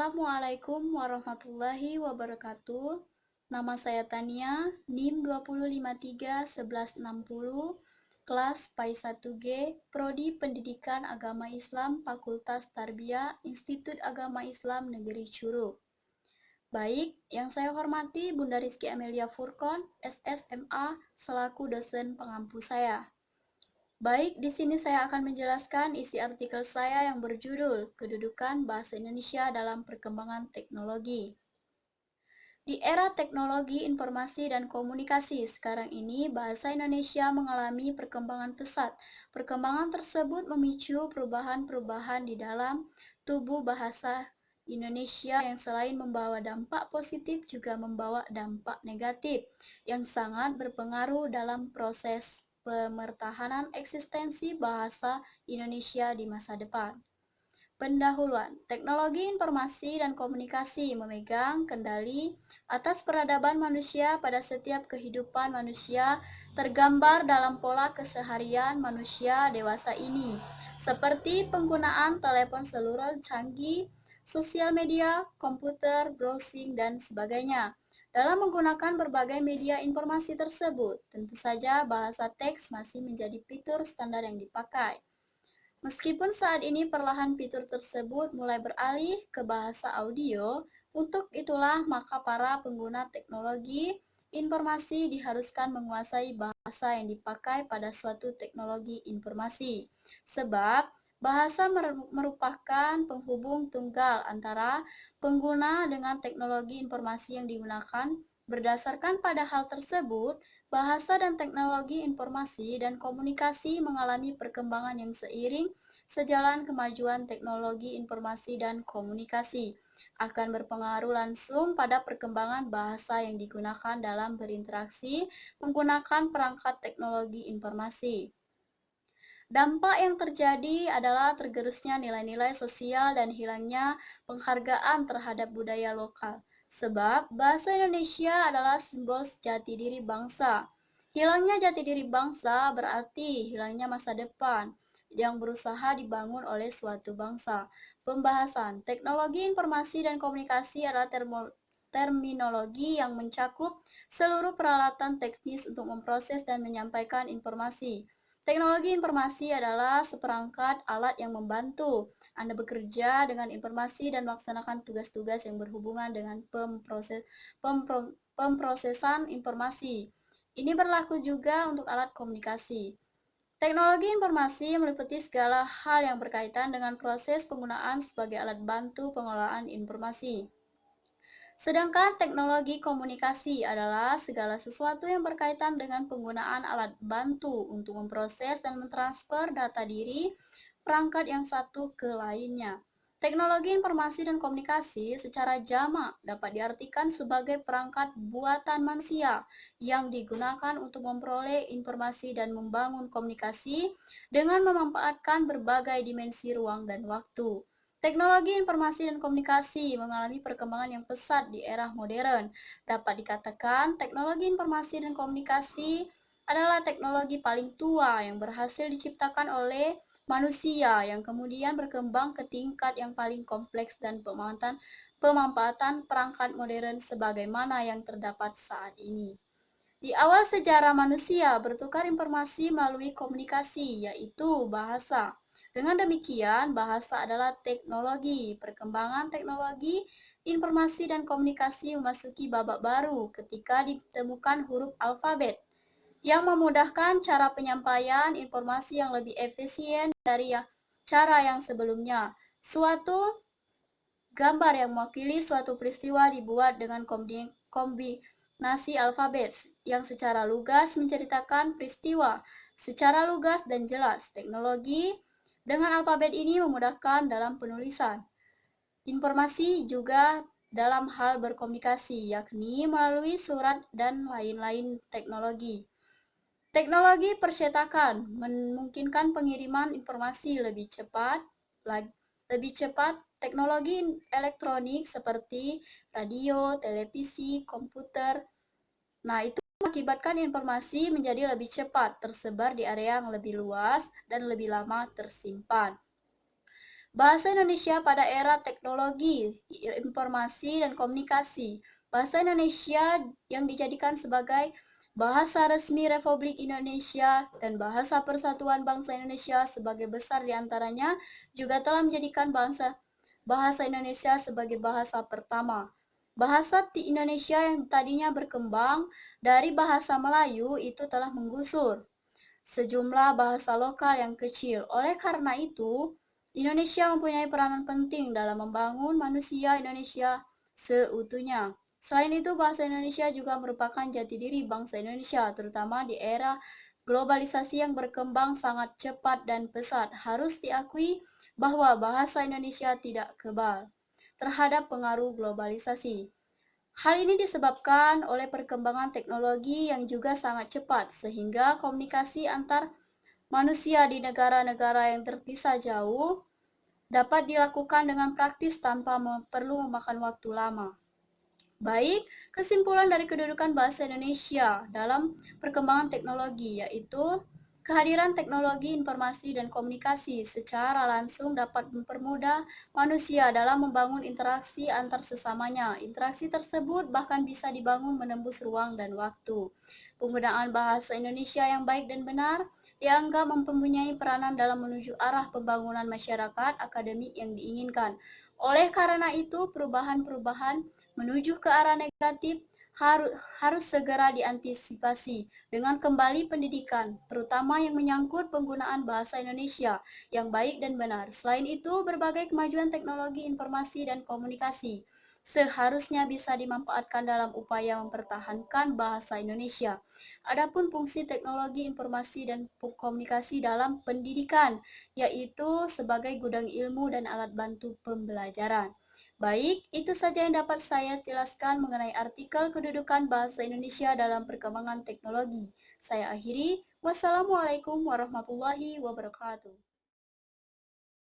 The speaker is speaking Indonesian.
Assalamualaikum warahmatullahi wabarakatuh. Nama saya Tania, NIM 20531160, kelas PAI 1G, Prodi Pendidikan Agama Islam, Fakultas Tarbiyah, Institut Agama Islam Negeri Curug. Baik, yang saya hormati Bunda Rizky Amelia Furkon, SSMA, selaku dosen pengampu saya. Baik, di sini saya akan menjelaskan isi artikel saya yang berjudul Kedudukan Bahasa Indonesia dalam Perkembangan Teknologi. Di era teknologi informasi dan komunikasi sekarang ini, bahasa Indonesia mengalami perkembangan pesat. Perkembangan tersebut memicu perubahan-perubahan di dalam tubuh bahasa Indonesia yang selain membawa dampak positif juga membawa dampak negatif yang sangat berpengaruh dalam proses pemertahanan eksistensi bahasa Indonesia di masa depan. Pendahuluan, teknologi informasi dan komunikasi memegang kendali atas peradaban manusia pada setiap kehidupan manusia tergambar dalam pola keseharian manusia dewasa ini, seperti penggunaan telepon seluler canggih, sosial media, komputer, browsing, dan sebagainya. Dalam menggunakan berbagai media informasi tersebut, tentu saja bahasa teks masih menjadi fitur standar yang dipakai. Meskipun saat ini perlahan fitur tersebut mulai beralih ke bahasa audio, untuk itulah maka para pengguna teknologi informasi diharuskan menguasai bahasa yang dipakai pada suatu teknologi informasi. Sebab bahasa merupakan penghubung tunggal antara pengguna dengan teknologi informasi yang digunakan. Berdasarkan pada hal tersebut, bahasa dan teknologi informasi dan komunikasi mengalami perkembangan yang seiring sejalan kemajuan teknologi informasi dan komunikasi akan berpengaruh langsung pada perkembangan bahasa yang digunakan dalam berinteraksi menggunakan perangkat teknologi informasi. Dampak yang terjadi adalah tergerusnya nilai-nilai sosial dan hilangnya penghargaan terhadap budaya lokal. Sebab bahasa Indonesia adalah simbol jati diri bangsa. Hilangnya jati diri bangsa berarti hilangnya masa depan yang berusaha dibangun oleh suatu bangsa. Pembahasan teknologi informasi dan komunikasi adalah terminologi yang mencakup seluruh peralatan teknis untuk memproses dan menyampaikan informasi. Teknologi informasi adalah seperangkat alat yang membantu Anda bekerja dengan informasi dan melaksanakan tugas-tugas yang berhubungan dengan pemprosesan informasi. Ini berlaku juga untuk alat komunikasi. Teknologi informasi meliputi segala hal yang berkaitan dengan proses penggunaan sebagai alat bantu pengelolaan informasi. Sedangkan teknologi komunikasi adalah segala sesuatu yang berkaitan dengan penggunaan alat bantu untuk memproses dan mentransfer data diri perangkat yang satu ke lainnya. Teknologi informasi dan komunikasi secara jamak dapat diartikan sebagai perangkat buatan manusia yang digunakan untuk memperoleh informasi dan membangun komunikasi dengan memanfaatkan berbagai dimensi ruang dan waktu. Teknologi informasi dan komunikasi mengalami perkembangan yang pesat di era modern. Dapat dikatakan, teknologi informasi dan komunikasi adalah teknologi paling tua yang berhasil diciptakan oleh manusia yang kemudian berkembang ke tingkat yang paling kompleks dan pemanfaatan perangkat modern sebagaimana yang terdapat saat ini. Di awal sejarah manusia bertukar informasi melalui komunikasi, yaitu bahasa. Dengan demikian, bahasa adalah teknologi. Perkembangan teknologi, informasi, dan komunikasi memasuki babak baru ketika ditemukan huruf alfabet yang memudahkan cara penyampaian informasi yang lebih efisien dari cara yang sebelumnya. Suatu gambar yang mewakili suatu peristiwa dibuat dengan kombinasi alfabet yang secara lugas menceritakan peristiwa secara lugas dan jelas. Teknologi dengan alfabet ini memudahkan dalam penulisan informasi juga dalam hal berkomunikasi, yakni melalui surat dan lain-lain teknologi. Teknologi percetakan memungkinkan pengiriman informasi lebih cepat. Teknologi elektronik seperti radio, televisi, komputer. Nah, itu mengakibatkan informasi menjadi lebih cepat, tersebar di area yang lebih luas dan lebih lama tersimpan. Bahasa Indonesia pada era teknologi, informasi, dan komunikasi. Bahasa Indonesia yang dijadikan sebagai bahasa resmi Republik Indonesia dan bahasa Persatuan Bangsa Indonesia sebagai besar di antaranya juga telah menjadikan bahasa Indonesia sebagai bahasa pertama. Bahasa di Indonesia yang tadinya berkembang dari bahasa Melayu itu telah menggusur sejumlah bahasa lokal yang kecil. Oleh karena itu, Indonesia mempunyai peranan penting dalam membangun manusia Indonesia seutuhnya. Selain itu, bahasa Indonesia juga merupakan jati diri bangsa Indonesia, terutama di era globalisasi yang berkembang sangat cepat dan pesat. Harus diakui bahwa bahasa Indonesia tidak kebal terhadap pengaruh globalisasi. Hal ini disebabkan oleh perkembangan teknologi yang juga sangat cepat, sehingga komunikasi antar manusia di negara-negara yang terpisah jauh dapat dilakukan dengan praktis tanpa perlu memakan waktu lama. Baik, kesimpulan dari kedudukan bahasa Indonesia dalam perkembangan teknologi yaitu kehadiran teknologi informasi dan komunikasi secara langsung dapat mempermudah manusia dalam membangun interaksi antar sesamanya. Interaksi tersebut bahkan bisa dibangun menembus ruang dan waktu. Penggunaan bahasa Indonesia yang baik dan benar dianggap mempunyai peranan dalam menuju arah pembangunan masyarakat akademik yang diinginkan. Oleh karena itu, perubahan-perubahan menuju ke arah negatif harus segera diantisipasi dengan kembali pendidikan, terutama yang menyangkut penggunaan bahasa Indonesia yang baik dan benar. Selain itu, berbagai kemajuan teknologi informasi dan komunikasi seharusnya bisa dimanfaatkan dalam upaya mempertahankan bahasa Indonesia. Adapun fungsi teknologi informasi dan komunikasi dalam pendidikan, yaitu sebagai gudang ilmu dan alat bantu pembelajaran. Baik, itu saja yang dapat saya jelaskan mengenai artikel kedudukan bahasa Indonesia dalam perkembangan teknologi. Saya akhiri. Wassalamualaikum warahmatullahi wabarakatuh.